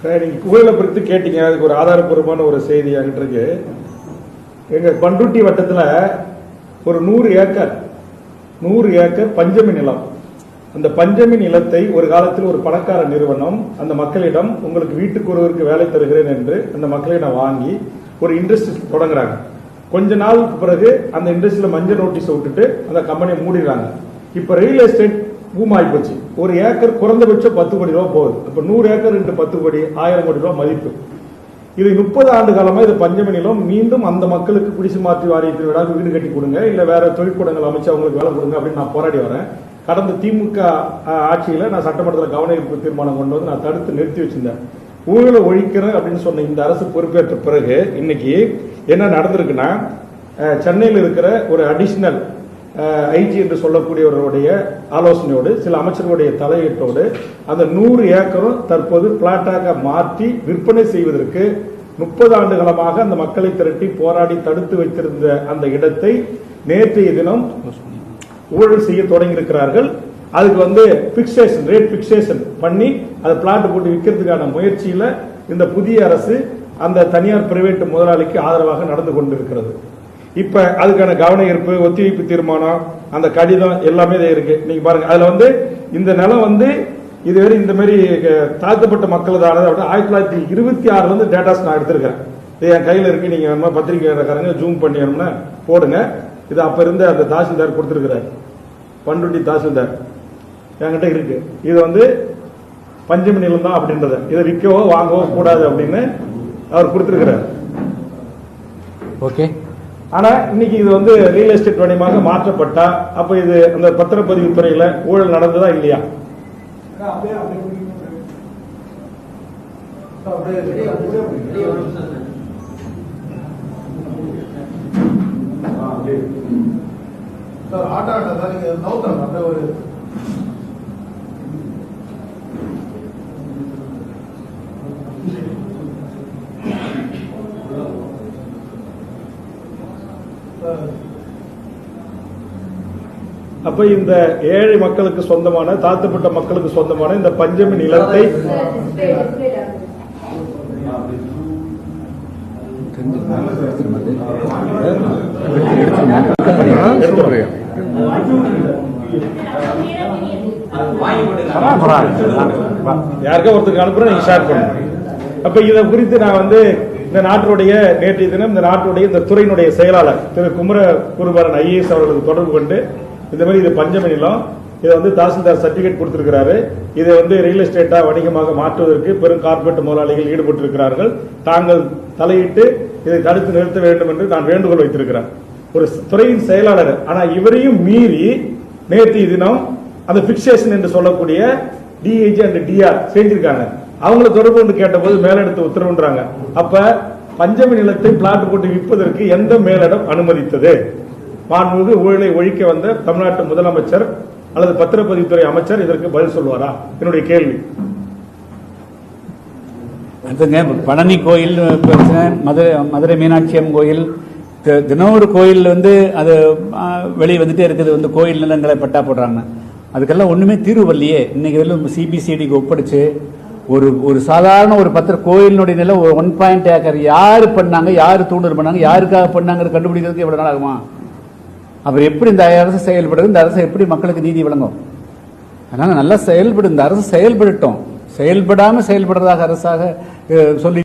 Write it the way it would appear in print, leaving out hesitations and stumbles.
நீங்க ஊழலை குறித்து கேட்டீங்க, அதுக்கு ஒரு ஆதாரப்பூர்வமான ஒரு செய்தி என்கிட்ட இருக்கு. எங்க பண்ருட்டி வட்டத்தில் ஒரு 100 ஏக்கர் பஞ்சமி நிலம். அந்த பஞ்சமி நிலத்தை ஒரு காலத்தில் ஒரு பணக்கார நிறுவனம் அந்த மக்களிடம் உங்களுக்கு வீட்டுக்கு ஒருவருக்கு வேலை தருகிறேன் என்று அந்த மக்களிடம் வாங்கி ஒரு இண்டஸ்ட்ரி தொடங்குறாங்க. கொஞ்ச நாளுக்கு பிறகு அந்த இண்டஸ்ட்ரியில மஞ்சள் நோட்டீஸ் விட்டுட்டு அந்த கம்பெனியை மூடிடுறாங்க. இப்ப ரியல் எஸ்டேட் பூம் ஆகி போச்சு. ஒரு ஏக்கர் குறைந்தபட்சம் 10 கோடி ரூபாய் போகுது. இப்ப 100 ஏக்கர் into 10 கோடி 1000 கோடி ரூபாய் மதிப்பு. இது 30 ஆண்டு காலமா இது பஞ்சமி நிலம். மீண்டும் அந்த மக்களுக்கு குடிசை மாற்றி வாரியத்தில் விடாது வீடு கட்டி கொடுங்க, இல்ல வேற தொழிற்கூடங்கள் அமைச்சு அவங்களுக்கு வேலை கொடுங்க அப்படின்னு நான் போராடி வரேன். கடந்த திமுக ஆட்சியில நான் சட்டமன்றத்தில் கவன ஈர்ப்பு தீர்மானம் கொண்டு வந்து நான் தடுத்து நிறுத்தி வச்சிருந்தேன். ஊழலை ஒழிக்கிறேன் அப்படின்னு சொன்ன இந்த அரசு பொறுப்பேற்ற பிறகு இன்னைக்கு என்ன நடந்திருக்குன்னா, சென்னையில் இருக்கிற ஒரு அடிஷனல் ஐஜி என்று சொல்லக்கூடியவர்களுடைய ஆலோசனையோடு சில அமைச்சர்களுடைய தலையீட்டோடு அந்த 100 ஏக்கரும் தற்போது பிளாட்டாக மாற்றி விற்பனை செய்வதற்கு 30 ஆண்டு காலமாக அந்த மக்களை திரட்டி போராடி தடுத்து வைத்திருந்த அந்த இடத்தை நேற்றைய தினம் ஊழல் செய்ய தொடங்கியிருக்கிறார்கள். அதுக்கு பிக்சேஷன் ரேட் பிக்சேஷன் பண்ணி அதை பிளாட் போட்டு விற்கிறதுக்கான முயற்சியில இந்த புதிய அரசு அந்த தனியார் பிரைவேட் முதலாளிக்கு ஆதரவாக நடந்து கொண்டிருக்கிறது. இப்ப அதுக்கான கவன ஈர்ப்பு ஒத்திவைப்பு தீர்மானம் அந்த கடிதம் எல்லாமே இருக்கு. நீங்க பாருங்க, அதுல இந்த நிலம் இதுவரை இந்த மாதிரி தாழ்த்தப்பட்ட மக்கள் தான் 1926 டேட்டாஸ் நான் எடுத்திருக்கேன். இது என் கையில இருக்கு. நீங்க பத்திரிகைக்காரங்க ஜூம் பண்ணிடணும்னா போடுங்க. இது அப்ப இருந்த அந்த தாசில்தார் கொடுத்திருக்கிறார், பண்ருட்டி தாசில்தார் என்கிட்ட இருக்கு. இது பஞ்சமி நிலம் தான் அப்படின்றத, இதை விற்கவோ வாங்கவோ கூடாது அப்படின்னு அவர் கொடுத்திருக்கிறார். ஓகே. ஆனா இன்னைக்கு இது ரியல் எஸ்டேட் வணிகமாக மாற்றப்பட்டா அப்ப இது அந்த பத்திரப்பதிவு துறையில ஊழல் நடந்ததா இல்லையா? அப்ப இந்த ஏழை மக்களுக்கு சொந்தமான தாழ்த்தப்பட்ட மக்களுக்கு சொந்தமான இந்த பஞ்சமி நிலத்தை யாருக்கா ஒருத்தருக்கு அனுப்புறேன், நீங்க ஷேர் பண்ணுங்க. அப்ப இதை குறித்து நான் இந்த நாட்டுடைய நேற்றைய தினம் இந்த நாட்டுடைய இந்த துறையினுடைய செயலாளர் திரு குமர குருபரன் IAS அவர்களுக்கு தொடர்பு கொண்டு இந்த மாதிரி இது பஞ்சமி நிலம், இதை தாசில்தார் சர்டிபிகேட் கொடுத்திருக்கிறாரு. இதை ரியல் எஸ்டேட்டா வணிகமாக மாற்றுவதற்கு பெரும் கார்பரேட் முதலாளிகள் ஈடுபட்டிருக்கிறார்கள். தாங்கள் தலையிட்டு இதை தடுத்து நிறுத்த வேண்டும் என்று நான் வேண்டுகோள் வைத்திருக்கிறேன். ஒரு துறையின் செயலாளர். ஆனா இவரையும் மீறி நேற்றைய தினம் அந்த பிக்சேஷன் என்று சொல்லக்கூடிய DIG and DR செஞ்சிருக்காங்க. அவங்களை தொடர்பு கொண்டு கேட்டபோது மேலிடத்து உத்தரவுன்றாங்க. அப்ப பஞ்சமி நிலத்தை பிளாட் போட்டு விற்பதற்கு எந்த மேலிடம் அனுமதித்தது? மாண்புமிகு ஊழலை ஒழிக்க வந்த தமிழ்நாட்டு முதலமைச்சர் அல்லது பத்திரப்பதிவுத்துறை அமைச்சர் இதற்கு பதில் சொல்வாரா? என்னுடைய கேள்வி. பழனி கோயில் பிரச்சனை, மதுரை மீனாட்சி அம்மன் கோயில், தினம் ஒரு கோயில் அது வெளியே வந்துட்டே இருக்குது. கோயில் நிலங்களை பட்டா போடுறாங்க. அதுக்கெல்லாம் ஒண்ணுமே தீர்வு வரலையே. இன்னைக்கு CBCDக்கு ஒப்படைச்சு ஒரு சாதாரண ஒரு கோயிலினுடைய நிலம் 1 ஏக்கர் யாரு பண்ணாங்க, யாரு தூண்டல் பண்ணாங்க, யாருக்காக பண்ணாங்க கண்டுபிடிக்கிறதுக்கு எவ்வளவு நாள் ஆகுமா? அப்புறம் எப்படி இந்த அரசு செயல்படுது? இந்த அரசு எப்படி மக்களுக்கு நீதி வழங்கும்? அதனால நல்லா செயல்படும். இந்த அரசு செயல்படட்டும். செயல்படாம செயல்படுறதாக அரசாக சொல்லி